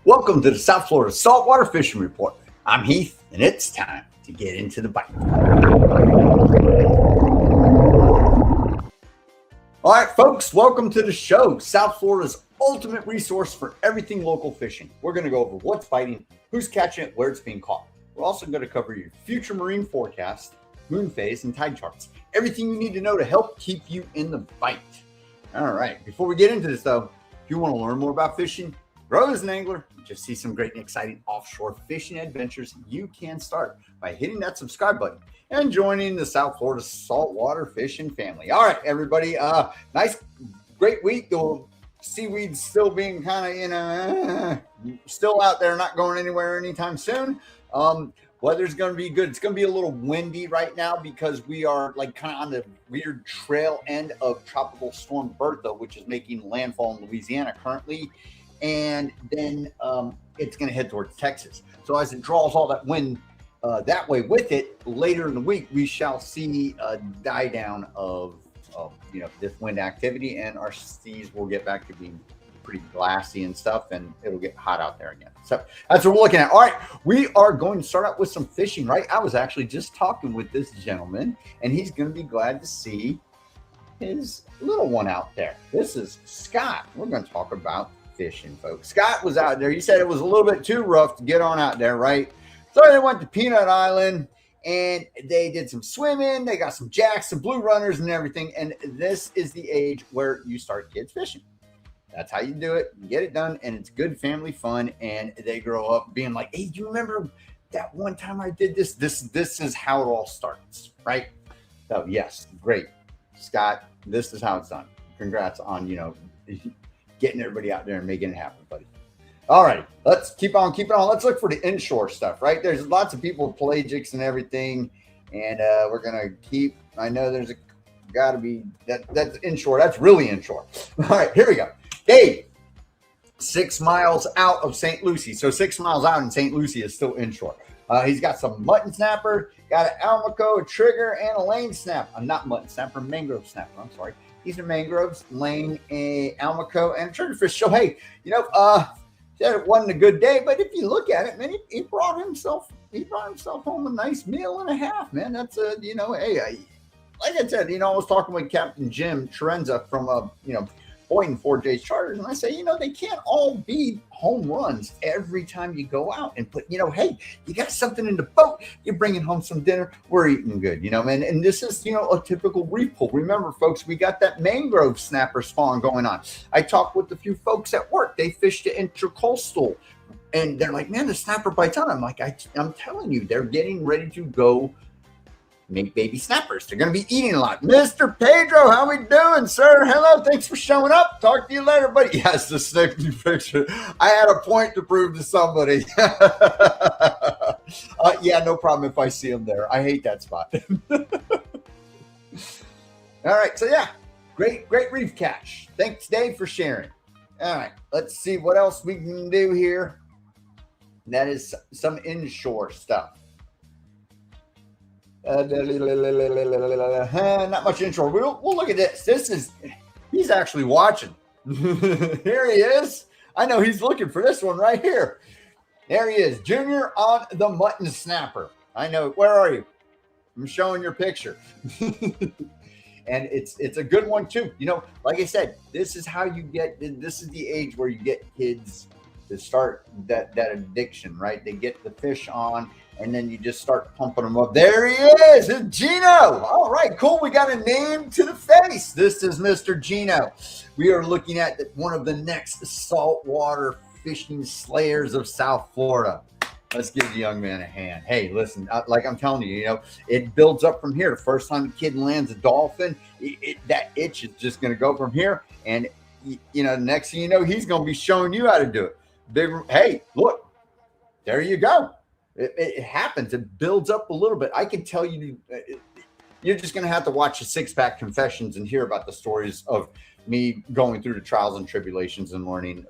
Welcome to the South Florida Saltwater Fishing Report. I'm Heath, and it's time to get into the bite. All right, folks, welcome to the show, South Florida's ultimate resource for everything local fishing. We're going to go over what's biting, who's catching it, where it's being caught. We're also going to cover your future marine forecast, moon phase, and tide charts. Everything you need to know to help keep you in the bite. All right, before we get into this, though, if you want to learn more about fishing, grow as an angler, just see some great and exciting offshore fishing adventures, you can start by hitting that subscribe button and joining the South Florida Saltwater Fishing family. All right, everybody, nice, great week. The seaweed's still being kind of, still out there, not going anywhere anytime soon. Weather's going to be good. It's going to be a little windy right now because we are like kind of on the weird trail end of Tropical Storm Bertha, which is making landfall in Louisiana currently. And then it's going to head towards Texas. So as it draws all that wind that way with it, later in the week, we shall see a die down of this wind activity, and our seas will get back to being pretty glassy and stuff, and it'll get hot out there again. So that's what we're looking at. All right, we are going to start out with some fishing, right? I was actually just talking with this gentleman, and he's going to be glad to see his little one out there. This is Scott. We're going to talk about fishing, folks. Scott was out there. He said it was a little bit too rough to get on out there, right? So they went to Peanut Island and they did some swimming. They got some jacks, some blue runners and everything. And this is the age where you start kids fishing. That's how you do it. You get it done, and it's good family fun. And they grow up being like, hey, do you remember that one time I did this? This is how it all starts, right? So yes, great. Scott, this is how it's done. Congrats on, getting everybody out there and making it happen, buddy. All right, let's keep on keeping on. Let's look for the inshore stuff, right? There's lots of people with pelagics and everything, and we're gonna keep. I know there's got to be that's inshore. That's really inshore. All right, here we go. Dave, 6 miles out of St. Lucie. So 6 miles out in St. Lucie is still inshore. He's got some mutton snapper, got an almaco, a trigger, and a lane snap. Not mutton snapper, mangrove snapper. I'm sorry. These are mangroves, lane, a almaco, and a triggerfish. So hey, said it wasn't a good day, but if you look at it, man, he brought himself home a nice meal and a half, man. That's hey, like I said, I was talking with Captain Jim Terenza from Boynton 4J's Charters, and I say, they can't all be home runs every time you go out and put, hey, you got something in the boat, you're bringing home some dinner, we're eating good, man. And this is, a typical reef pool. Remember, folks, we got that mangrove snapper spawn going on. I talked with a few folks at work. They fished the intercoastal, and they're like, man, the snapper bites on. I'm like, I'm telling you, they're getting ready to go make baby snappers. They're going to be eating a lot. Mr. Pedro, how we doing, sir? Hello, thanks for showing up. Talk to you later, buddy. Yes, the safety picture. I had a point to prove to somebody. Yeah, no problem if I see him there. I hate that spot. All right, so yeah, great reef catch. Thanks, Dave, for sharing. All right, let's see what else we can do here. That is some inshore stuff. Not much intro. We'll look at this. He's actually watching. Here he is. I know he's looking for this one right here. There he is, Junior on the mutton snapper. I know. Where are you? I'm showing your picture. And it's a good one too. Like I said, this is how you get. This is the age where you get kids to start that addiction, right? They get the fish on, and then you just start pumping them up. There he is. It's Gino. All right, cool. We got a name to the face. This is Mr. Gino. We are looking at one of the next saltwater fishing slayers of South Florida. Let's give the young man a hand. Hey, listen, like I'm telling you, it builds up from here. The first time the kid lands a dolphin, that itch is just going to go from here. And, next thing you know, he's going to be showing you how to do it. Hey, look, there you go. It happens. It builds up a little bit. I can tell you, you're just going to have to watch the Six-Pack Confessions and hear about the stories of me going through the trials and tribulations and learning,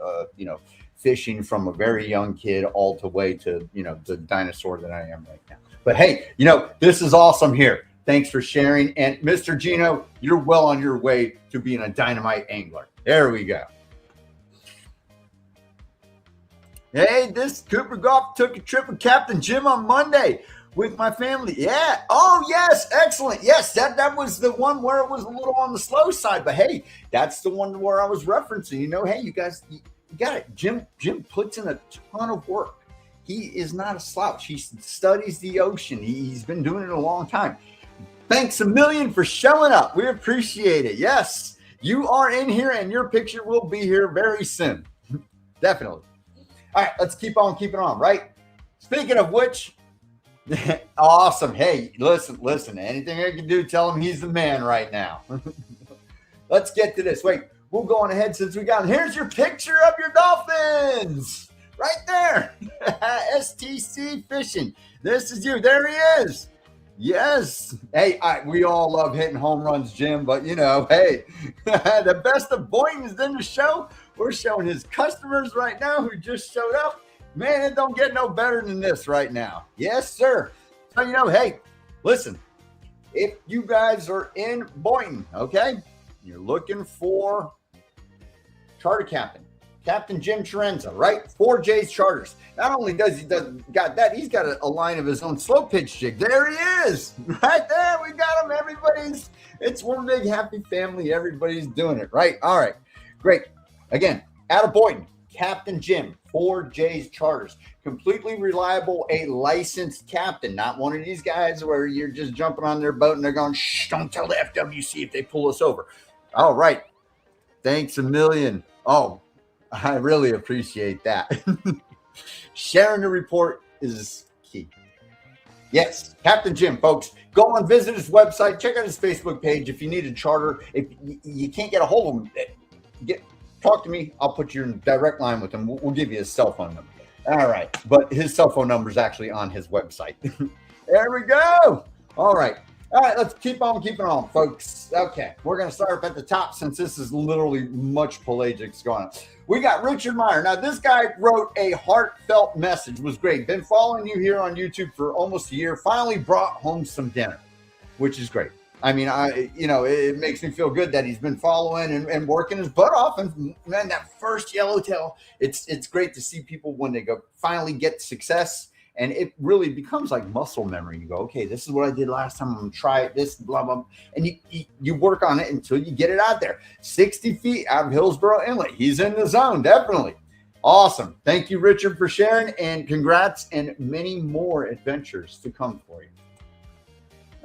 fishing from a very young kid all the way to, the dinosaur that I am right now. But hey, this is awesome here. Thanks for sharing. And Mr. Gino, you're well on your way to being a dynamite angler. There we go. Hey, this Cooper Golf took a trip with Captain Jim on Monday with my family. Yeah. Oh, yes. Excellent. Yes, that was the one where it was a little on the slow side. But hey, that's the one where I was referencing. You know, hey, you guys, you got it. Jim puts in a ton of work. He is not a slouch. He studies the ocean. He's been doing it a long time. Thanks a million for showing up. We appreciate it. Yes, you are in here and your picture will be here very soon. Definitely. All right, let's keep on keeping on, right? Speaking of which, awesome. Hey, listen, anything I can do, tell him he's the man right now. Let's get to this. Wait, we'll go on ahead since we got him. Here's your picture of your dolphins right there. STC Fishing. This is you. There he is. Yes. Hey, we all love hitting home runs, Jim, but you know, hey, the best of Boynton is in the show. We're showing his customers right now who just showed up. Man, it don't get no better than this right now. Yes, sir. So, you know, hey, listen, if you guys are in Boynton, okay, you're looking for charter Captain Jim Chirenza, right? 4J's Charters. Not only does he got that, he's got a line of his own slow pitch jig. There he is, right there. We got him. It's one big happy family. Everybody's doing it, right? All right, great. Again, out of Boynton, Captain Jim, 4J's Charters. Completely reliable, a licensed captain, not one of these guys where you're just jumping on their boat and they're going, shh, don't tell the FWC if they pull us over. All right. Thanks a million. Oh, I really appreciate that. Sharing the report is key. Yes, Captain Jim, folks, go and visit his website. Check out his Facebook page if you need a charter. If you can't get a hold of him, talk to me. I'll put you in direct line with him. We'll give you his cell phone number. All right, but his cell phone number is actually on his website. There we go. All right, let's keep on keeping on, folks. Okay, we're going to start up at the top since this is literally much pelagics going on. We got Richard Meyer. Now, this guy wrote a heartfelt message. It was great. Been following you here on YouTube for almost a year. Finally brought home some dinner, which is great. I mean, it makes me feel good that he's been following and working his butt off. And man, that first yellowtail, it's great to see people when they go finally get success. And it really becomes like muscle memory. You go, okay, this is what I did last time. I'm going to try it, this, blah, blah. And you work on it until you get it out there. 60 feet out of Hillsborough Inlet. He's in the zone, definitely. Awesome. Thank you, Richard, for sharing. And congrats and many more adventures to come for you.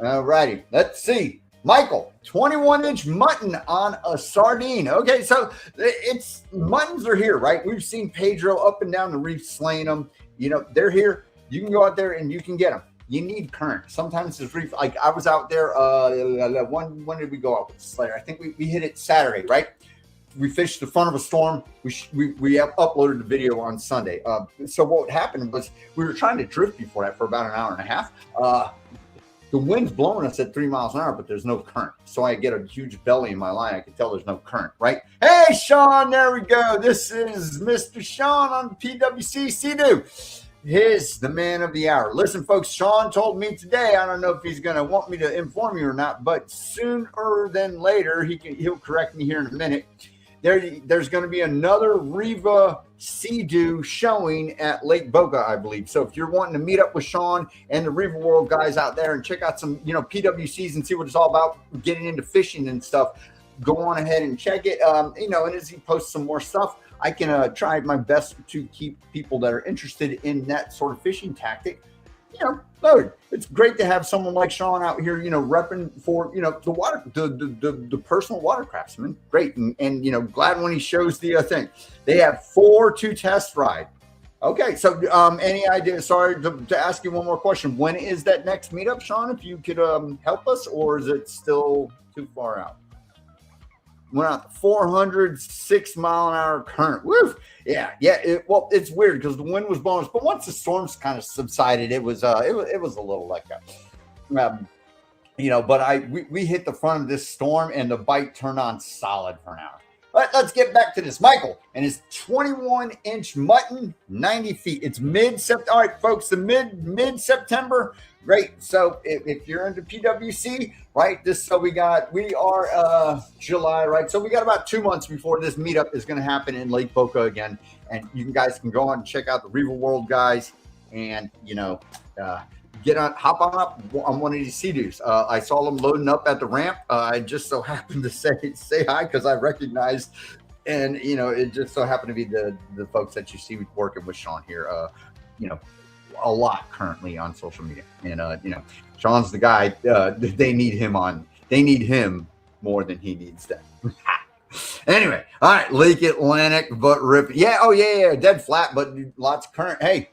All righty. Let's see. Michael, 21-inch mutton on a sardine. Okay, so muttons are here, right? We've seen Pedro up and down the reef slaying them. You know, they're here. You can go out there and you can get them. You need current. Sometimes this reef, like I was out there, when did we go out with the Slayer? I think we hit it Saturday, right? We fished the front of a storm. We uploaded the video on Sunday. So what happened was we were trying to drift before that for about an hour and a half. The wind's blowing us at 3 miles an hour, but there's no current. So I get a huge belly in my line. I can tell there's no current, right? Hey, Sean, there we go. This is Mr. Sean on PWC Sea-Doo. He's the man of the hour. Listen, folks, Sean told me today, I don't know if he's going to want me to inform you or not, but sooner than later, he'll correct me here in a minute. There's going to be another Riva Sea-Doo showing at Lake BOCA, I believe. So if you're wanting to meet up with Sean and the Riva World guys out there and check out some, PWCs and see what it's all about, getting into fishing and stuff, go on ahead and check it. And as he posts some more stuff, I can try my best to keep people that are interested in that sort of fishing tactic, loaded. It's great to have someone like Sean out here, repping for, the water, the personal watercraftsman. Great. And glad when he shows the thing. They have 4 to test ride. Okay. So any idea, sorry to ask you one more question. When is that next meetup, Sean, if you could help us, or is it still too far out? Went out 406 mile an hour current. Woo! Yeah. It's weird because the wind was blowing us, but once the storms kind of subsided, it was a little let go. But we hit the front of this storm and the bite turned on solid for an hour. But let's get back to this. Michael and his 21-inch mutton, 90 feet. It's mid-September. All right, folks, the mid-September, Great. So if you're into PWC, right? We are July, right? So we got about 2 months before this meetup is going to happen in Lake Boca again, and you guys can go on and check out the Riva World guys, and hop on up on one of these Sea-Doos. I saw them loading up at the ramp. I just so happened to say hi because I recognized, and it just so happened to be the folks that you see working with Sean here. A lot currently on social media, and Sean's the guy. They need him more than he needs them. Anyway, all right, Lake Atlantic, but rip. Yeah, oh yeah, dead flat, but lots of current. Hey,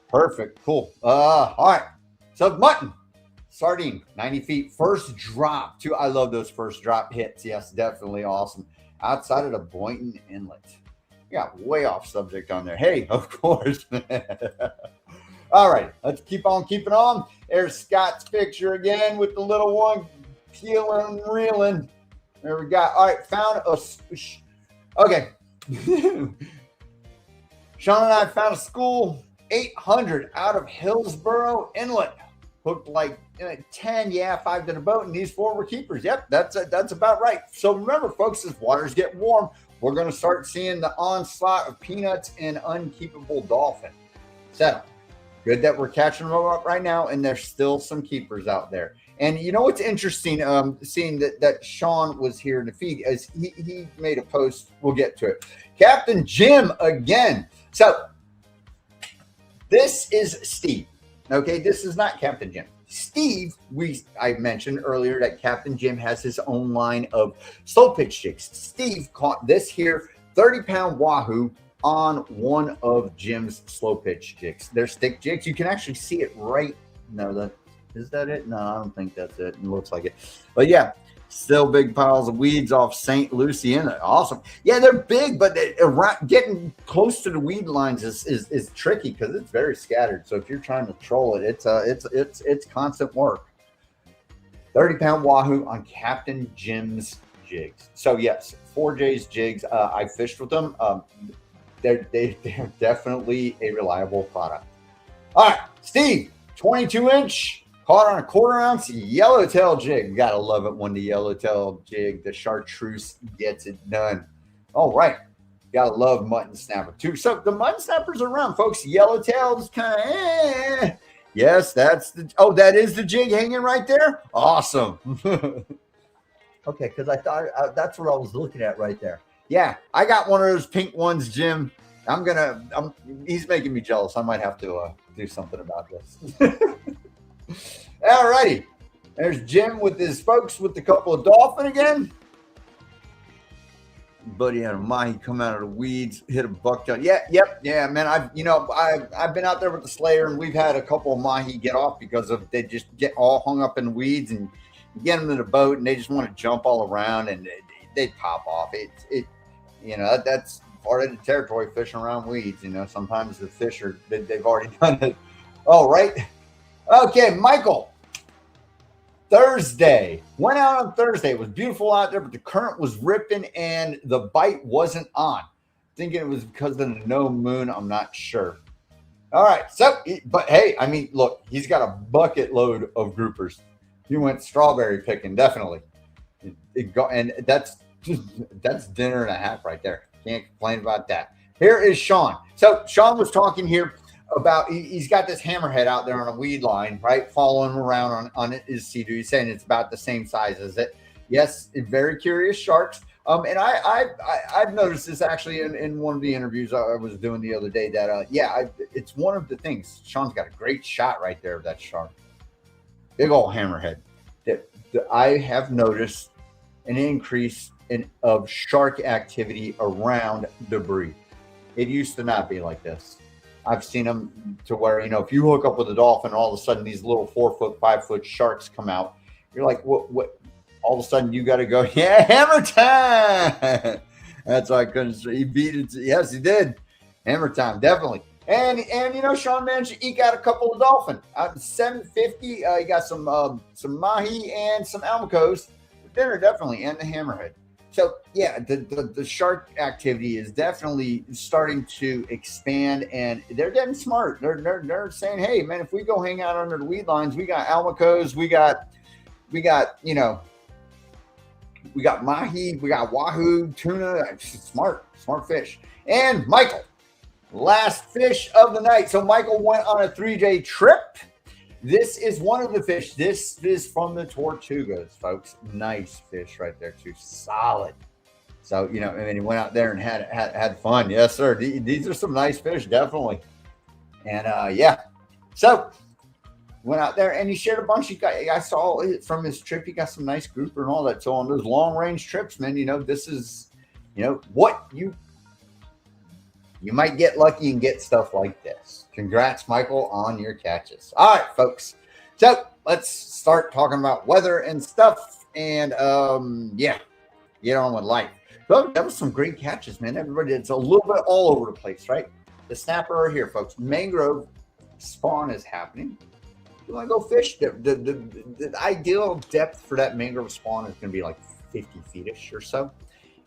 perfect, cool. All right, so mutton, sardine, 90 feet, first drop too. I love those first drop hits. Yes, definitely awesome. Outside of the Boynton Inlet. Got way off subject on there. Hey, of course. All right, let's keep on keeping on. There's Scott's picture again with the little one peeling and reeling. There we go. All right, found a. Okay. Sean and I found a school 800 out of Hillsborough Inlet. Hooked like 10, 5 to the boat, and these 4 were keepers. Yep, that's about right. So remember, folks, as waters get warm, we're going to start seeing the onslaught of peanuts and unkeepable dolphin. So good that we're catching them up right now, and there's still some keepers out there. And you know what's interesting, seeing that Sean was here in the feed, as he made a post. We'll get to it. Captain Jim again. So this is Steve. Okay, this is not Captain Jim. Steve, I mentioned earlier that Captain Jim has his own line of slow pitch jigs. Steve caught this here 30-pound wahoo on one of Jim's slow pitch jigs. They're stick jigs. You can actually see it right. No, is that it? No, I don't think that's it. It looks like it. But yeah, still big piles of weeds off St. Lucie Inlet. Awesome. Yeah, they're big, but getting close to the weed lines is tricky because it's very scattered. So if you're trying to troll it, it's constant work. 30-pound wahoo on Captain Jim's jigs. So yes, 4J's jigs. I fished with them. They're definitely a reliable product. All right, Steve, 22-inch, caught on a 1/4 ounce yellowtail jig. You gotta love it when the yellowtail jig, the chartreuse, gets it done. All right, gotta love mutton snapper too. So the mutton snappers are around, folks. Yellowtail's kind of Yes, that is the jig hanging right there. Awesome. Okay, because I thought that's what I was looking at right there. Yeah, I got one of those pink ones, Jim. He's making me jealous. I might have to do something about this. All righty. There's Jim with his folks with a couple of dolphin again. Buddy had a mahi come out of the weeds, hit a buck down. Yeah, man. I've been out there with the Slayer, and we've had a couple of mahi get off because they just get all hung up in the weeds, and you get them in the boat, and they just want to jump all around, and they pop off. That's part of the territory, fishing around weeds. Sometimes the fish they've already done it. All right. Okay, Michael. Thursday. Went out on Thursday. It was beautiful out there, but the current was ripping and the bite wasn't on. Thinking it was because of the no moon. I'm not sure. All right. So, but hey, look, he's got a bucket load of groupers. He went strawberry picking, definitely. And that's dinner and a half right there. Can't complain about that. Here is Sean. So Sean was talking here about he's got this hammerhead out there on a weed line, right? Following him around on his Sea-Doo. He's saying it's about the same size as it. Yes, very curious sharks. And I've noticed this actually in one of the interviews I was doing the other day that it's one of the things. Sean's got a great shot right there of that shark. Big old hammerhead. I have noticed an increase of shark activity around debris. It used to not be like this. I've seen them to where, if you hook up with a dolphin, all of a sudden these little 4-foot, 5-foot sharks come out. You're like, what? All of a sudden you got to go, yeah, hammer time. That's why I couldn't. He beat it. Yes, he did. Hammer time, definitely. And Sean managed to eke out a couple of dolphin. Out of 750, he got some mahi and some almacos. Dinner, definitely, and the hammerhead. So yeah, the shark activity is definitely starting to expand, and they're getting smart. They're saying, hey man, if we go hang out under the weed lines, we got almacos, we got we got mahi, we got wahoo, tuna. Smart fish. And Michael, last fish of the night. So Michael went on a 3-day trip. This is one of the fish. This is from the Tortugas, folks. Nice fish right there too. Solid. So, you know, and then he went out there and had fun. Yes, sir. These are some nice fish, definitely. And yeah. So went out there and he shared a bunch. I saw it from his trip. He got some nice grouper and all that. So on those long range trips, man, you know, this is, you know, what you might get lucky and get stuff like this. Congrats, Michael, on your catches. All right, folks. So let's start talking about weather and stuff. And yeah, get on with life. So that was some great catches, man. Everybody, it's a little bit all over the place, right? The snapper are here, folks. Mangrove spawn is happening. You want to go fish? The ideal depth for that mangrove spawn is going to be like 50 feet-ish or so.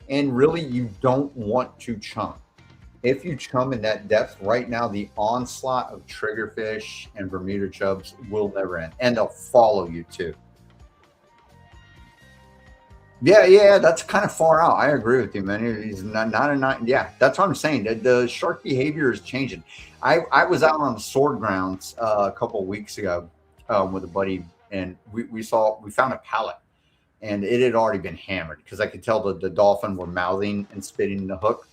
And really, you don't want to chum. If you chum in that depth right now, the onslaught of triggerfish and Bermuda chubs will never end, and they'll follow you too. Yeah, that's kind of far out. I agree with you, man. He's not. Yeah, that's what I'm saying. The shark behavior is changing. I was out on the sword grounds a couple of weeks ago with a buddy, and we found a pallet, and it had already been hammered because I could tell the dolphin were mouthing and spitting the hook.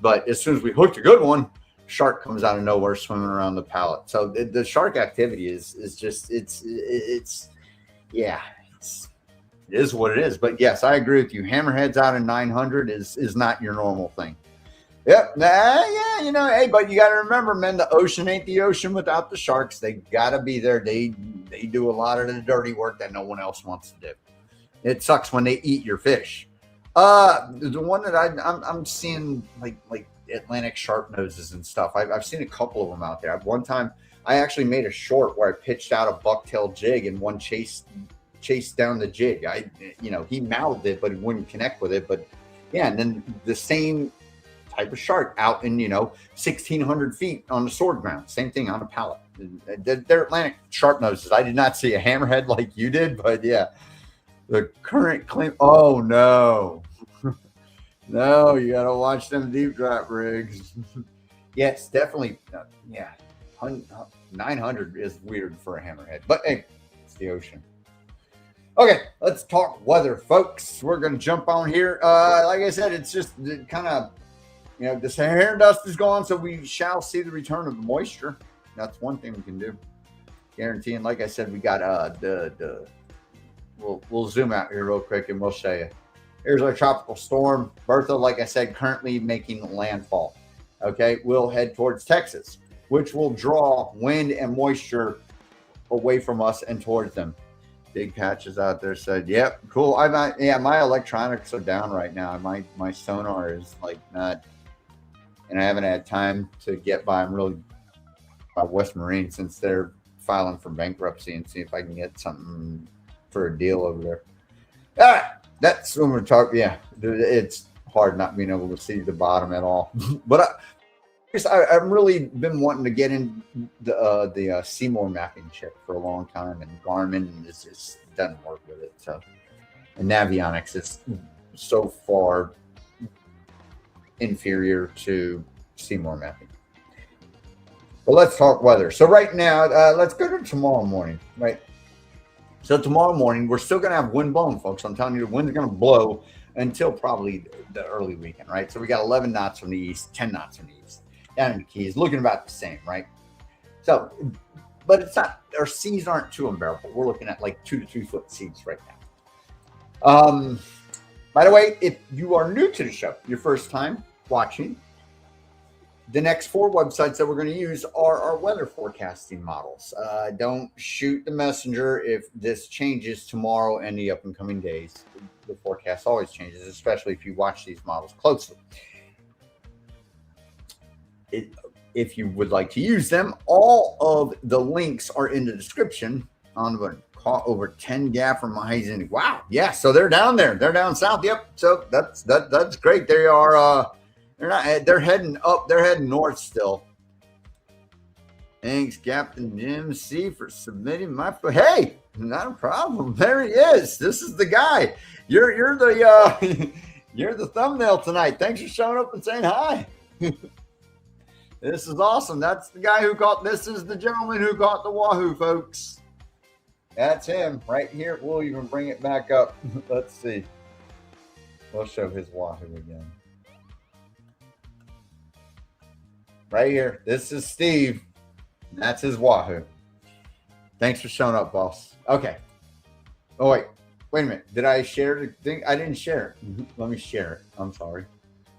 But as soon as we hooked a good one, shark comes out of nowhere swimming around the pallet. So the shark activity is just it is what it is. But yes, I agree with you. Hammerheads out in 900 is not your normal thing. Yep. Yeah, you know, hey, but you got to remember, man, the ocean ain't the ocean without the sharks. They got to be there. They do a lot of the dirty work that no one else wants to do. It sucks when they eat your fish. The one that I'm seeing like Atlantic sharp noses and stuff. I've seen a couple of them out there. One time I actually made a short where I pitched out a bucktail jig and one chased down the jig. He mouthed it, but it wouldn't connect with it. But yeah, and then the same type of shark out in 1,600 feet on the sword ground. Same thing on a pallet. They're Atlantic sharp noses. I did not see a hammerhead like you did, but yeah. The current claim. Oh no, no! You gotta watch them deep drop rigs. Yes, definitely. Yeah, 900 is weird for a hammerhead, but hey, it's the ocean. Okay, let's talk weather, folks. We're gonna jump on here. Like I said, it's just kind of, the Sahara dust is gone, so we shall see the return of the moisture. That's one thing we can do, guaranteeing. Like I said, we got We'll zoom out here real quick and we'll show you. Here's our tropical storm. Bertha, like I said, currently making landfall. Okay, we'll head towards Texas, which will draw wind and moisture away from us and towards them. Big patches out there said, yep, cool. My electronics are down right now. My sonar is like not, and I haven't had time to get by. I'm really West Marine since they're filing for bankruptcy and see if I can get something for a deal over there. All right, that's when we're talking. Yeah, it's hard not being able to see the bottom at all. But I've really been wanting to get in the Seymour mapping chip for a long time, and Garmin just doesn't work with it. So, and Navionics is so far inferior to Seymour mapping. But let's talk weather. So right now, let's go to tomorrow morning, right? So tomorrow morning, we're still going to have wind blowing, folks. I'm telling you, the wind's going to blow until probably the early weekend, right? So we got 11 knots from the east, 10 knots from the east. Down in the Keys, looking about the same, right? So, but it's not, our seas aren't too unbearable. We're looking at like 2 to 3 foot seas right now. By the way, if you are new to the show, your first time watching, the next 4 websites that we're going to use are our weather forecasting models. Don't shoot the messenger if this changes tomorrow and the up and coming days. The forecast always changes, especially if you watch these models closely. If you would like to use them, all of the links are in the description on the caught over 10 gaffer mice. Wow, yeah. So they're down there. They're down south. Yep. So that's great. They are. They're heading up. They're heading north still. Thanks, Captain Jim C, for submitting my. Hey, not a problem. There he is. This is the guy. You're the you're the thumbnail tonight. Thanks for showing up and saying hi. This is awesome. That's the guy who caught. This is the gentleman who caught the wahoo, folks. That's him right here. We'll even bring it back up. Let's see. We'll show his wahoo again. Right here. This is Steve. That's his wahoo. Thanks for showing up, boss. Okay. Oh, wait a minute. Did I share the thing? I didn't share it. Let me share it. I'm sorry.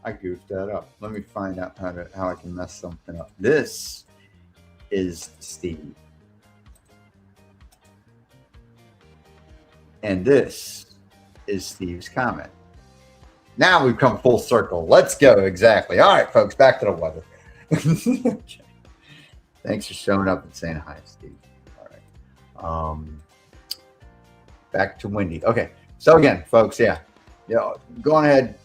I goofed that up. Let me find out how I can mess something up. This is Steve. And this is Steve's comment. Now we've come full circle. Let's go. Exactly. All right, folks, back to the weather. Okay. Thanks for showing up and saying hi, Steve. All right. Back to windy. Okay. So again, folks, go on ahead,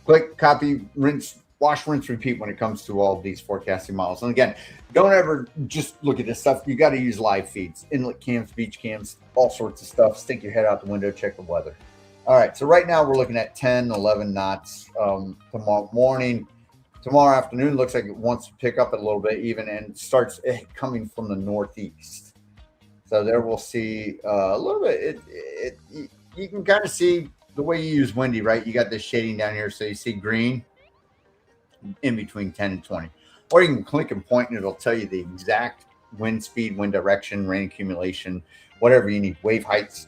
click, copy, rinse, wash, rinse, repeat when it comes to all of these forecasting models. And again, don't ever just look at this stuff. You got to use live feeds, inlet cams, beach cams, all sorts of stuff. Stick your head out the window, check the weather. All right. So right now we're looking at 10, 11 knots tomorrow morning. Tomorrow afternoon looks like it wants to pick up a little bit even and starts coming from the northeast. So there we'll see a little bit. You can kind of see the way you use windy, right? You got this shading down here. So you see green in between 10 and 20. Or you can click and point and it'll tell you the exact wind speed, wind direction, rain accumulation, whatever you need, wave heights.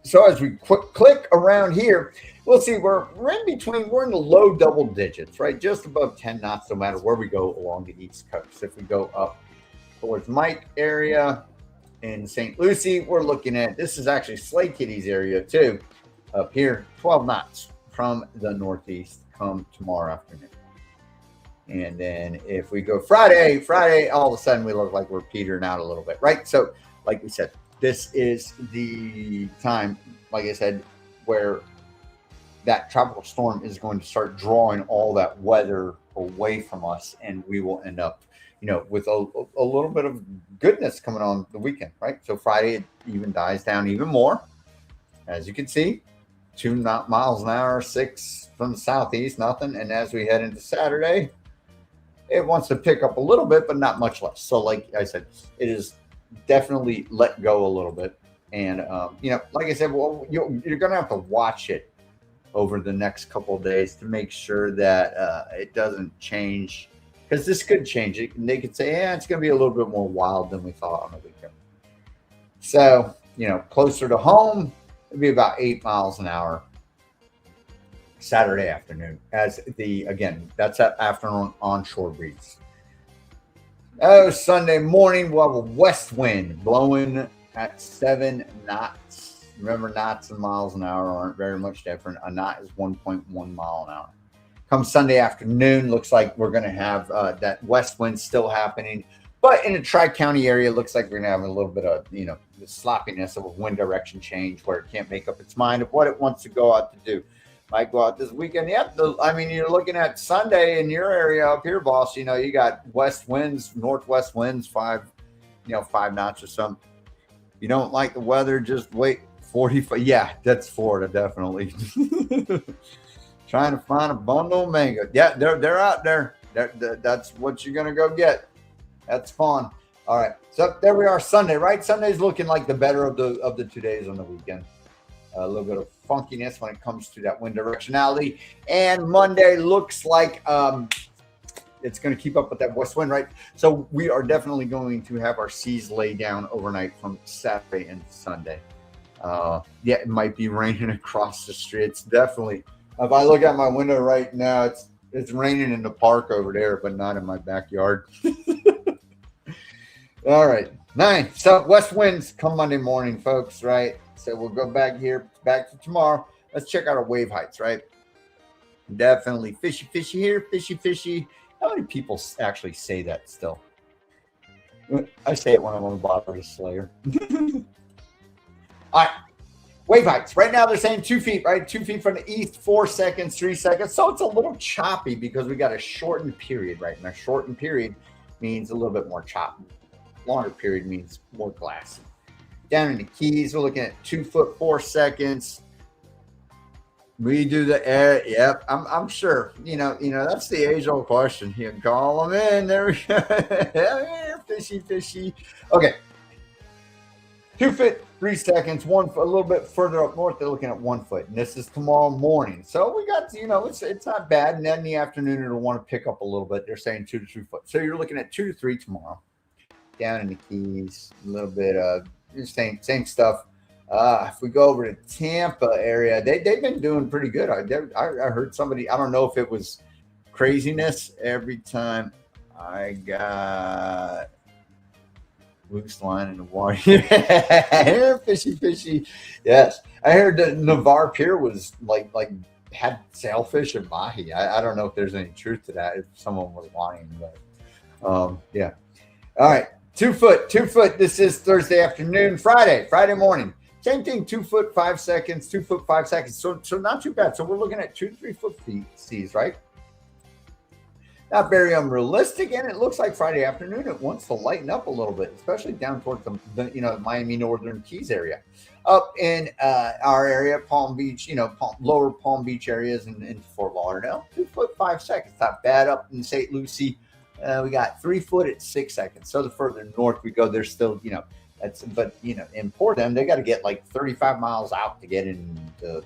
So as we click around here, we'll see we're in between, we're in the low double digits, right? Just above 10 knots, no matter where we go along the East Coast. If we go up towards Mike area in St. Lucie, we're looking at, this is actually Slay Kitty's area too, up here, 12 knots from the northeast come tomorrow afternoon. And then if we go Friday, all of a sudden we look like we're petering out a little bit, right? So like we said, this is the time, like I said, where that tropical storm is going to start drawing all that weather away from us, and we will end up, with a little bit of goodness coming on the weekend, right? So Friday, it even dies down even more. As you can see, 2 miles an hour, 6 from the southeast, nothing. And as we head into Saturday, it wants to pick up a little bit, but not much less. So like I said, it is definitely let go a little bit. And, like I said, well, you're going to have to watch it over the next couple of days to make sure that it doesn't change, because this could change it. And they could say, it's going to be a little bit more wild than we thought on the weekend. So, closer to home, it'd be about 8 miles an hour Saturday afternoon. That's that afternoon onshore breeze. Sunday morning, we'll have a west wind blowing at 7 knots. Remember, knots and miles an hour aren't very much different. A knot is 1.1 mile an hour. Come Sunday afternoon, looks like we're going to have that west wind still happening. But in the Tri-County area, it looks like we're going to have a little bit of, the sloppiness of a wind direction change where it can't make up its mind of what it wants to go out to do. Might go out this weekend. Yep. You're looking at Sunday in your area up here, boss. You got west winds, northwest winds, 5 knots or something. You don't like the weather, just wait. 45. Yeah, that's Florida, definitely. Trying to find a bundle of mango. Yeah, they're out there. That's what you're gonna go get. That's fun. All right. So there we are, Sunday, right? Sunday's looking like the better of the 2 days on the weekend. A little bit of funkiness when it comes to that wind directionality. And Monday looks like it's going to keep up with that west wind, right? So we are definitely going to have our seas lay down overnight from Saturday and Sunday. It might be raining across the street. It's definitely, if I look out my window right now, it's raining in the park over there, but not in my backyard. All right. 9. So west winds come Monday morning, folks, right? So we'll go back to tomorrow. Let's check out our wave heights, right? Definitely fishy here, fishy. How many people actually say that still? I say it when I'm on the bottom of the Slayer. All right. Wave heights. Right now they're saying 2 feet, right? 2 feet from the east, 4 seconds, 3 seconds. So it's a little choppy because we got a shortened period, right? And a shortened period means a little bit more choppy. Longer period means more glassy. Down in the Keys, we're looking at 2 foot 4 seconds. We do the air. Yep, I'm sure. You know, that's the age-old question. You can call them in. There we go. Fishy. Okay. 2 foot 3 seconds. 1 foot, a little bit further up north. They're looking at 1 foot, and this is tomorrow morning. So we got, it's not bad. And then in the afternoon, it'll want to pick up a little bit. They're saying 2 to 3 foot. So you're looking at 2 to 3 tomorrow. Down in the Keys, a little bit of same stuff. If we go over to Tampa area, they've been doing pretty good. I heard somebody, I don't know if it was craziness every time I got loose line in the water. Fishy. Yes. I heard that Navarre Pier was like had sailfish and mahi. I don't know if there's any truth to that, if someone was lying, but yeah. All right. 2 foot. This is Thursday afternoon, Friday morning. Same thing, 2 foot 5 seconds, 2 foot 5 seconds. So not too bad. So we're looking at 2 to 3 foot seas, right? Not very unrealistic, and it looks like Friday afternoon it wants to lighten up a little bit, especially down towards the Miami Northern Keys area. Up in our area, Palm Beach, lower Palm Beach areas in Fort Lauderdale, 2 foot 5 seconds. Not bad. Up in St. Lucie, we got 3 foot at 6 seconds. So the further north we go, there's still, in Portland, they got to get like 35 miles out to get into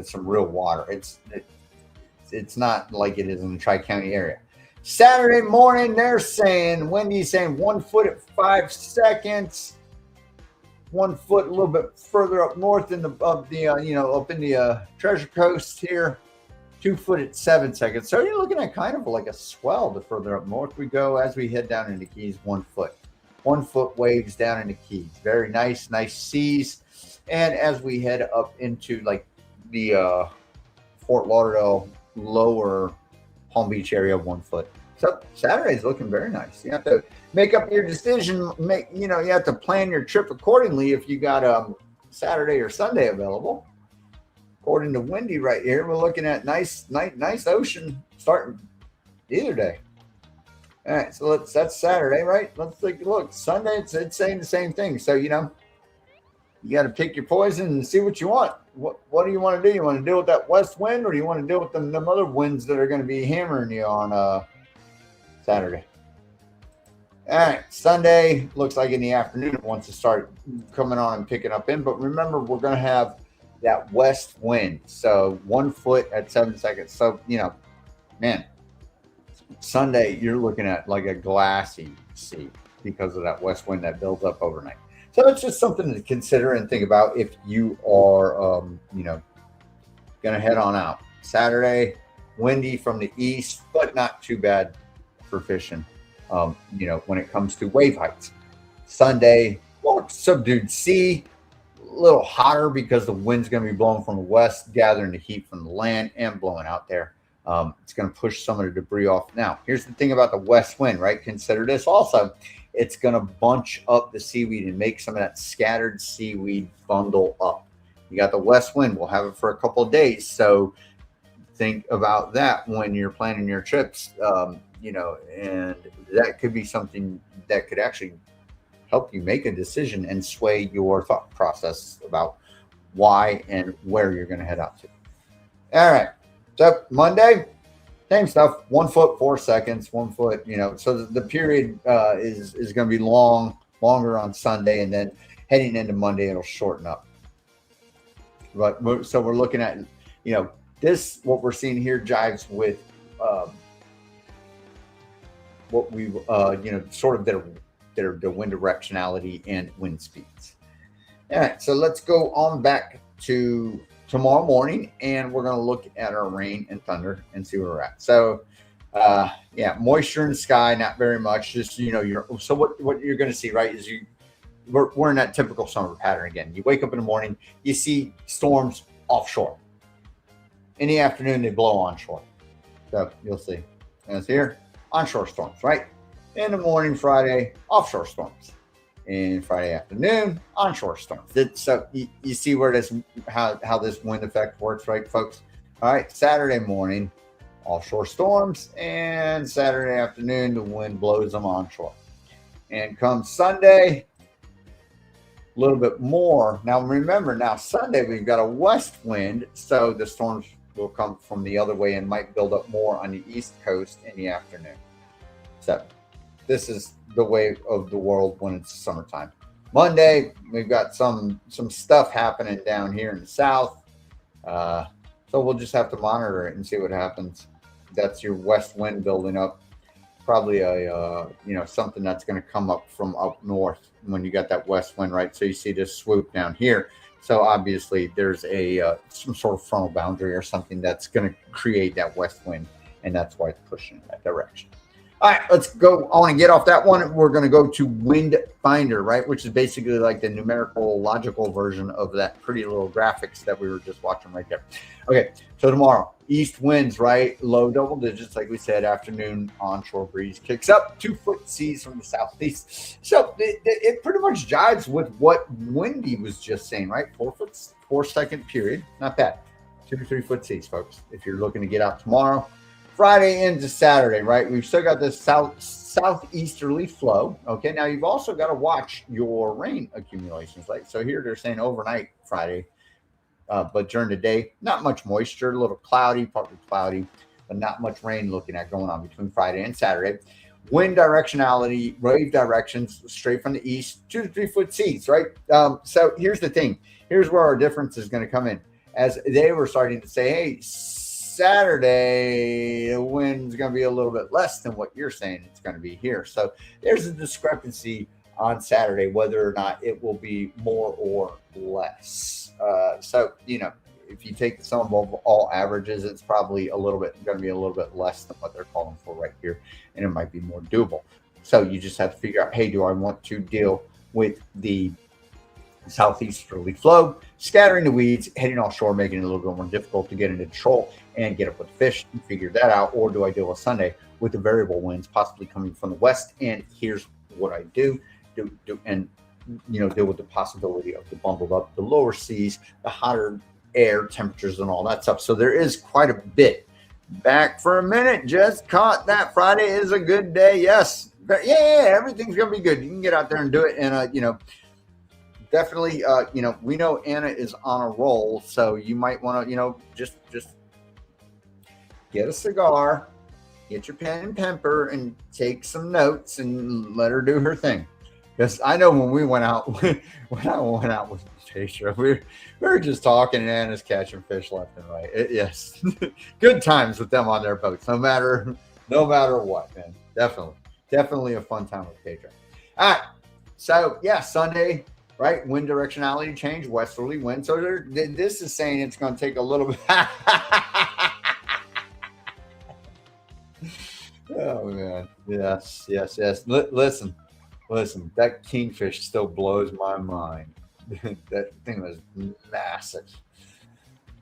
some real water. It's not like it is in the Tri-County area. Saturday morning, they're saying, Wendy's saying 1 foot at 5 seconds, 1 foot a little bit further up north up in the Treasure Coast here, 2 foot at 7 seconds. So you're looking at kind of like a swell the further up north we go. As we head down into Keys, 1 foot. 1 foot waves down into Keys. Very nice seas. And as we head up into like the Fort Lauderdale, lower Palm Beach area, 1 foot. So Saturday's looking very nice. You have to make up your decision. You have to plan your trip accordingly if you got Saturday or Sunday available. According to Wendy right here, we're looking at nice ocean starting either day. All right, so that's Saturday, right? Let's take a look. Sunday, it's saying the same thing. So, you got to pick your poison and see what you want. What do you want to do? You want to deal with that west wind, or do you want to deal with them other winds that are going to be hammering you on Saturday? All right, Sunday looks like in the afternoon it wants to start coming on and picking up in. But remember, we're going to have that west wind. So 1 foot at 7 seconds. So, man, Sunday you're looking at like a glassy sea because of that west wind that builds up overnight. So it's just something to consider and think about if you are, going to head on out. Saturday, windy from the east, but not too bad for fishing, when it comes to wave heights. Sunday, more subdued sea, a little hotter because the wind's going to be blowing from the west, gathering the heat from the land and blowing out there. It's going to push some of the debris off. Now, here's the thing about the west wind, right? Consider this also. It's going to bunch up the seaweed and make some of that scattered seaweed bundle up. You got the west wind. We'll have it for a couple of days. So think about that when you're planning your trips, and that could be something that could actually help you make a decision and sway your thought process about why and where you're going to head out to. All right. So Monday, same stuff, 1 foot, 4 seconds, 1 foot, so the period is going to be longer on Sunday, and then heading into Monday, it'll shorten up. But so we're looking at, this, what we're seeing here jives with what we, sort of the wind directionality and wind speeds. All right, so let's go on back to tomorrow morning, and we're going to look at our rain and thunder and see where we're at. So, moisture in the sky, not very much. Just so what you're going to see, right, is we're in that typical summer pattern again. You wake up in the morning, you see storms offshore. In the afternoon, they blow onshore. So you'll see. And it's here, onshore storms, right? In the morning, Friday, offshore storms. And Friday afternoon, onshore storms. So you see where this how this wind effect works, right, folks? All right, Saturday morning, offshore storms, and Saturday afternoon, the wind blows them onshore. And come Sunday, a little bit more. Now remember, now Sunday we've got a west wind, so the storms will come from the other way and might build up more on the east coast in the afternoon. So this is the way of the world when it's summertime. Monday, we've got some stuff happening down here in the south. So we'll just have to monitor it and see what happens. That's your west wind building up. Probably a something that's going to come up from up north when you got that west wind, right? So you see this swoop down here. So obviously there's a some sort of frontal boundary or something that's going to create that west wind, and that's why it's pushing in that direction. All right, let's go. I want to get off that one. We're going to go to WINDFINDER, right, which is basically like the numerical, logical version of that pretty little graphics that we were just watching right there. Okay, so tomorrow, east winds, right, low double digits, like we said. Afternoon, onshore breeze kicks up, 2-foot seas from the southeast. So it pretty much jives with what Wendy was just saying, right? 4-second period, not bad. 2 to 3 foot seas, folks. If you're looking to get out tomorrow. Friday into Saturday, right? We've still got this southeasterly flow. Okay, now you've also got to watch your rain accumulations, right? So here they're saying overnight Friday, but during the day, not much moisture, a little cloudy, partly cloudy, but not much rain looking at going on between Friday and Saturday. Wind directionality, wave directions, straight from the east, 2 to 3 foot seas, right? So here's the thing. Here's where our difference is going to come in. As they were starting to say, hey, Saturday, the wind's going to be a little bit less than what you're saying it's going to be here. So there's a discrepancy on Saturday, whether or not it will be more or less. So, if you take the sum of all averages, it's probably going to be a little bit less than what they're calling for right here. And it might be more doable. So you just have to figure out, hey, do I want to deal with the southeasterly flow, scattering the weeds, heading offshore, making it a little bit more difficult to get into control and get up with the fish and figure that out? Or do I deal with Sunday with the variable winds possibly coming from the west? And here's what I do and deal with the possibility of the bundled up, the lower seas, the hotter air temperatures and all that stuff. So there is quite a bit. Back for a minute, just caught that Friday is a good day. Yes. Yeah, everything's going to be good. You can get out there and do it. And, definitely, we know Anna is on a roll, so you might want to, just get a cigar, get your pen and paper, and take some notes and let her do her thing. Because I know when we went out, when I went out with Patricia, we were just talking, and Anna's catching fish left and right. Yes, good times with them on their boats, no matter what, man. Definitely a fun time with Patricia. All right, so yeah, Sunday. Right, wind directionality change, westerly wind. So this is saying it's going to take a little bit. Oh man, yes. Listen. That kingfish still blows my mind. That thing was massive.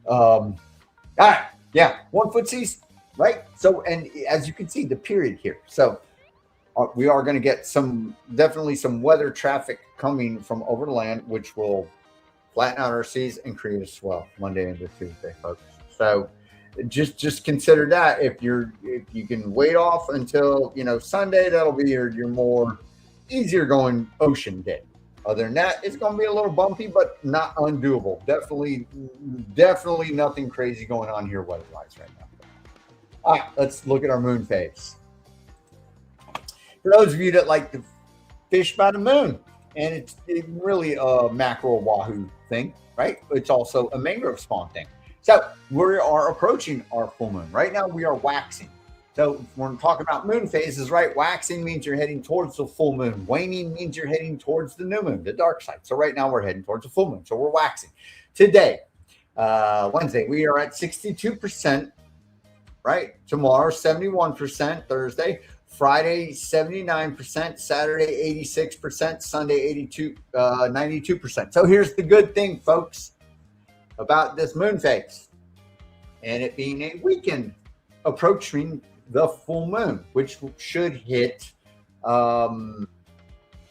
All right, yeah, 1 foot seas, right? So, and as you can see, the period here. So we are going to get definitely some weather traffic coming from over the land, which will flatten out our seas and create a swell Monday into Tuesday, folks. So just consider that. If you can wait off until Sunday, that'll be your more easier going ocean day. Other than that, it's going to be a little bumpy, but not undoable. Definitely nothing crazy going on here weather-wise right now. All right, let's look at our moon phase. For those of you that like to fish by the moon, and it's really a mackerel wahoo thing, right? It's also a mangrove spawn thing. So we are approaching our full moon. Right now we are waxing. So when we're talking about moon phases, right? Waxing means you're heading towards the full moon. Waning means you're heading towards the new moon, the dark side. So right now we're heading towards the full moon. So we're waxing. Today, Wednesday, we are at 62%, right? Tomorrow, 71%. Thursday, Friday, 79%, Saturday, 86%, Sunday, 92%. So here's the good thing, folks, about this moon phase and it being a weekend approaching the full moon, which should hit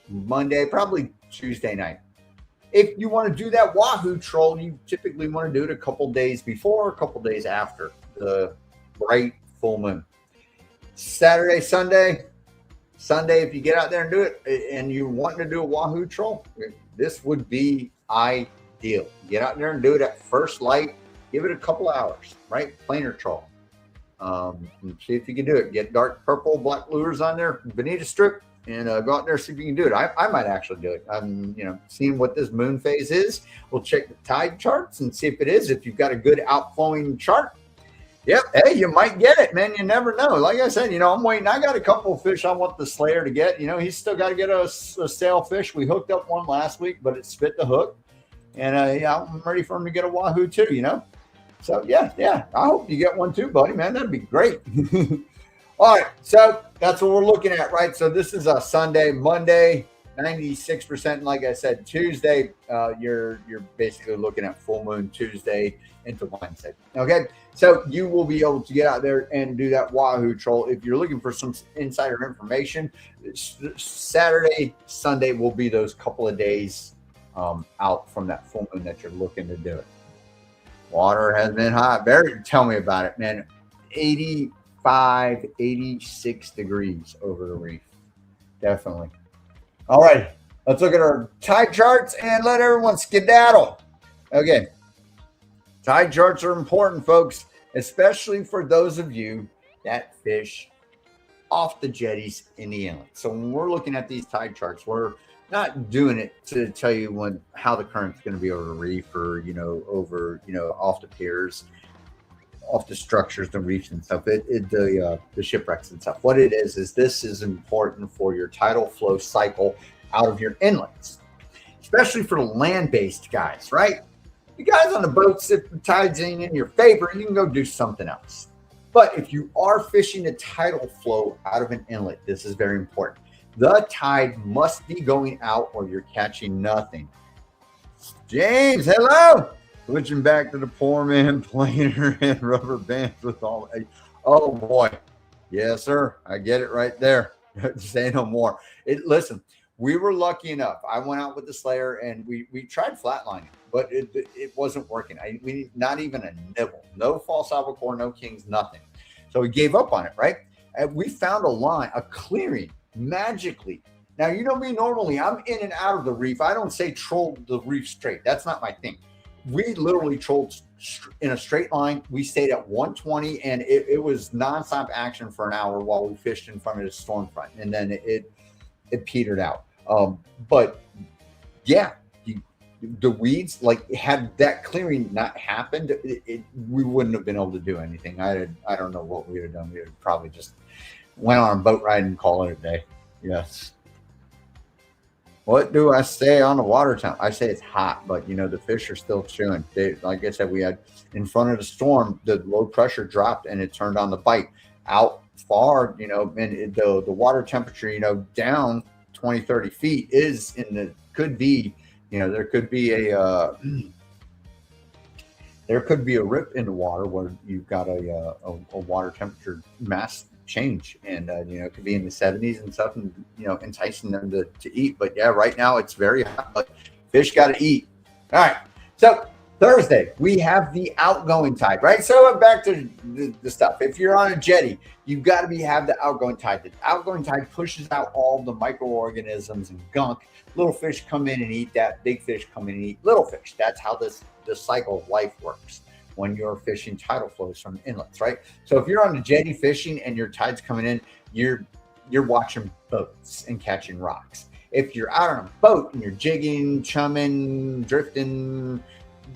Monday, probably Tuesday night. If you want to do that wahoo troll, you typically want to do it a couple days before, a couple days after the bright full moon. Saturday, Sunday, if you get out there and do it and you're wanting to do a wahoo troll, this would be ideal. Get out there and do it at first light. Give it a couple hours, right? Planer troll. And see if you can do it. Get dark purple, black lures on there, bonita strip, and go out there and see if you can do it. I might actually do it. I'm, seeing what this moon phase is. We'll check the tide charts and see if it is. If you've got a good outflowing chart, yep, hey, you might get it, man. You never know. Like I said, I'm waiting. I got a couple of fish I want the Slayer to get. He's still got to get a sailfish. We hooked up one last week, but it spit the hook. And I'm ready for him to get a wahoo too, So, yeah. I hope you get one too, buddy, man. That'd be great. All right. So that's what we're looking at, right? So this is a Sunday, Monday, 96%. And like I said, Tuesday, you're basically looking at full moon Tuesday into Wednesday. Okay. So you will be able to get out there and do that wahoo troll. If you're looking for some insider information, Saturday, Sunday will be those couple of days out from that full moon that you're looking to do it. Water has been hot. Barry, tell me about it, man. 85, 86 degrees over the reef. Definitely. All right. Let's look at our tide charts and let everyone skedaddle. Okay. Tide charts are important, folks, especially for those of you that fish off the jetties in the inlet. So when we're looking at these tide charts, we're not doing it to tell you how the current's going to be over the reef or, over, off the piers, off the structures, the reefs and stuff, the shipwrecks and stuff. What it is this is important for your tidal flow cycle out of your inlets, especially for the land-based guys, right? You guys on the boats, if the tides ain't in your favor, you can go do something else. But if you are fishing the tidal flow out of an inlet, this is very important. The tide must be going out or you're catching nothing. James, hello. Switching back to the poor man planer and rubber bands with all. Oh boy. Yes, sir. I get it right there. Say no more. Listen, we were lucky enough. I went out with the Slayer and we tried flatlining, but it wasn't working. We not even a nibble. No false albacore, no kings, nothing. So we gave up on it, right? And we found a line, a clearing. Magically. Now, you know me, normally I'm in and out of the reef. I don't say troll the reef straight. That's not my thing. We literally trolled in a straight line. We stayed at 120 and it was nonstop action for an hour while we fished in front of the storm front. And then it petered out. But yeah, the weeds, like had that clearing not happened, we wouldn't have been able to do anything. I don't know what we would have done. We would probably just went on a boat ride and call it a day. Yes. What do I say on the water temp? I say it's hot, but the fish are still chewing. Like I said, we had in front of the storm, the low pressure dropped and it turned on the bite. Out far, and the water temperature, down 20, 30 feet is could be there could be a rip in the water where you've got a water temperature mass change, and it could be in the 70s and stuff, and enticing them to eat. But yeah, right now it's very hot, but fish got to eat. All right, so Thursday we have the outgoing tide, right? So back to the stuff. If you're on a jetty, you've got to have the outgoing tide. The outgoing tide pushes out all the microorganisms and gunk. Little fish come in and eat that. Big fish come in and eat little fish. That's how the cycle of life works when you're fishing tidal flows from inlets, right? So if you're on the jetty fishing and your tide's coming in, you're watching boats and catching rocks. If you're out on a boat and you're jigging, chumming, drifting,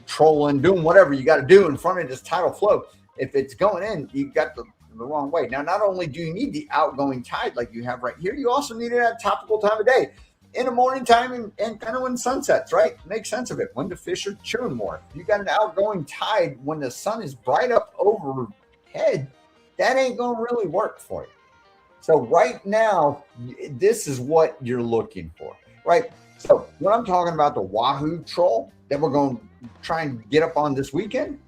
trolling, doing whatever you got to do in front of this tidal flow, if it's going in, you got the wrong way. Now, not only do you need the outgoing tide like you have right here, you also need it at a topical time of day. In the morning time and kind of when sun sets, right? Make sense of it. When the fish are chewing more. You got an outgoing tide when the sun is bright up overhead, that ain't going to really work for you. So right now, this is what you're looking for, right? So when I'm talking about the wahoo troll that we're going to try and get up on this weekend,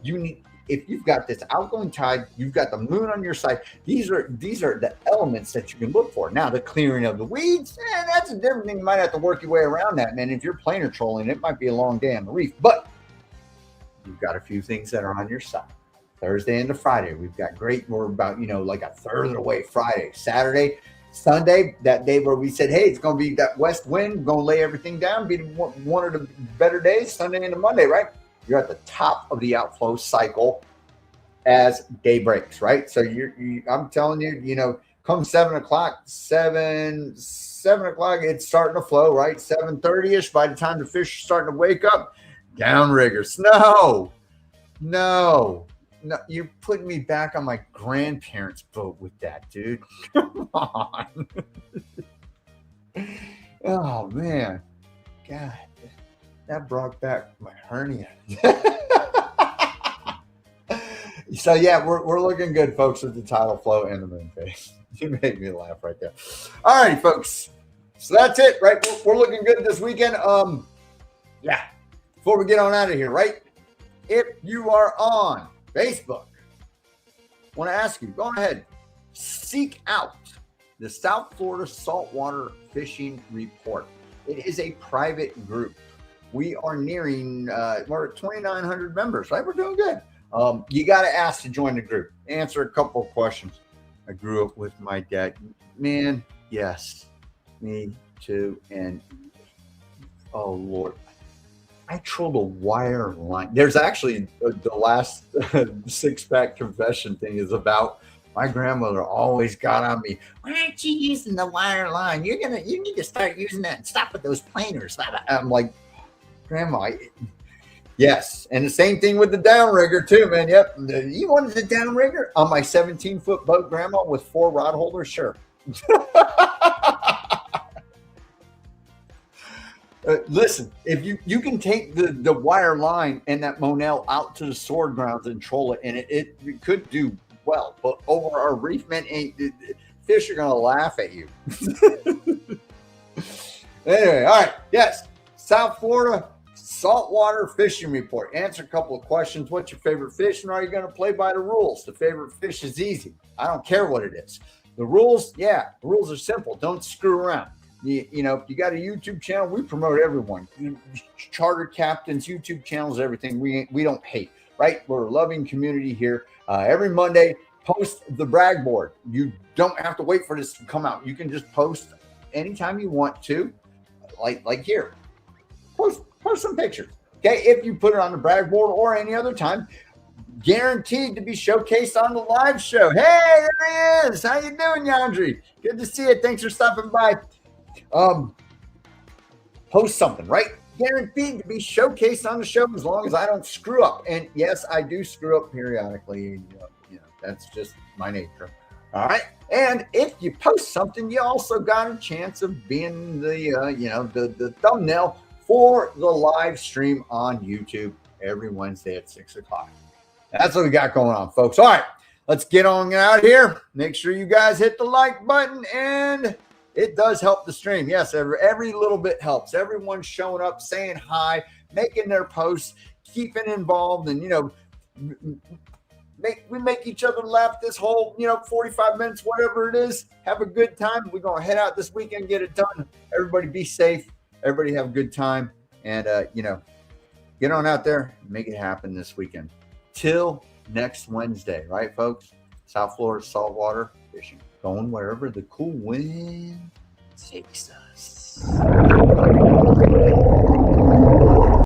you need if you've got this outgoing tide, you've got the moon on your side. These are the elements that you can look for. Now, the clearing of the weeds, that's a different thing. You might have to work your way around that, man. If you're planer trolling, it might be a long day on the reef, but you've got a few things that are on your side. Thursday into Friday, we've got great. We're about, like a third of the way Friday. Saturday, Sunday, that day where we said, hey, it's going to be that west wind, going to lay everything down, be one of the better days, Sunday into Monday, right? You're at the top of the outflow cycle as day breaks, right? So I'm telling you, come 7 o'clock, 7 o'clock, it's starting to flow, right? 7:30-ish, by the time the fish are starting to wake up, downriggers. No, you're putting me back on my grandparents' boat with that, dude. Come on. Oh, man. God, that brought back my hernia. So, yeah, we're looking good, folks, with the tidal flow and the moon phase. You made me laugh right there. All right, folks. So that's it, right? We're looking good this weekend. Yeah. Before we get on out of here, right? If you are on Facebook, I want to ask you, go ahead, seek out the South Florida Saltwater Fishing Report. It is a private group. We are nearing, we're at 2,900 members, right? We're doing good. You got to ask to join the group. Answer a couple of questions. I grew up with my dad. Man, yes, me too. And, oh, Lord. I trolled a wire line. There's actually the last six-pack confession thing is about my grandmother always got on me. Why aren't you using the wire line? You need to start using that and stop with those planers. I'm like, Grandma, yes. And the same thing with the downrigger too, man. Yep. You wanted the downrigger on my 17-foot boat, Grandma, with 4 rod holders? Sure. Listen, if you can take the wire line and that Monel out to the sword grounds and troll it, and it could do well, but over our reef, man, fish are gonna laugh at you. Anyway, all right, yes, South Florida Saltwater Fishing Report. Answer a couple of questions. What's your favorite fish, and are you gonna play by the rules? The favorite fish is easy. I don't care what it is. The rules, the rules are simple. Don't screw around. You know, if you got a YouTube channel, we promote everyone. Charter captains, YouTube channels, everything. We don't hate, right? We're a loving community here. Every Monday, post the brag board. You don't have to wait for this to come out. You can just post anytime you want to, like here. Post some pictures. Okay, if you put it on the brag board or any other time, guaranteed to be showcased on the live show. Hey, there he is. How you doing, Yandri? Good to see you. Thanks for stopping by. Post something, right? Guaranteed to be showcased on the show as long as I don't screw up. And yes, I do screw up periodically. You know, that's just my nature. All right. And if you post something, you also got a chance of being the thumbnail for the live stream on YouTube every Wednesday at 6 o'clock. That's what we got going on, folks. All right, let's get on out here. Make sure you guys hit the like button, and it does help the stream. Yes, every little bit helps. Everyone's showing up, saying hi, making their posts, keeping involved, and we make each other laugh this whole 45 minutes, whatever it is. Have a good time. We're gonna head out this weekend, get it done. Everybody be safe. Everybody have a good time, and get on out there and make it happen this weekend. Till next Wednesday, right, folks? South Florida saltwater fishing, going wherever the cool wind takes us.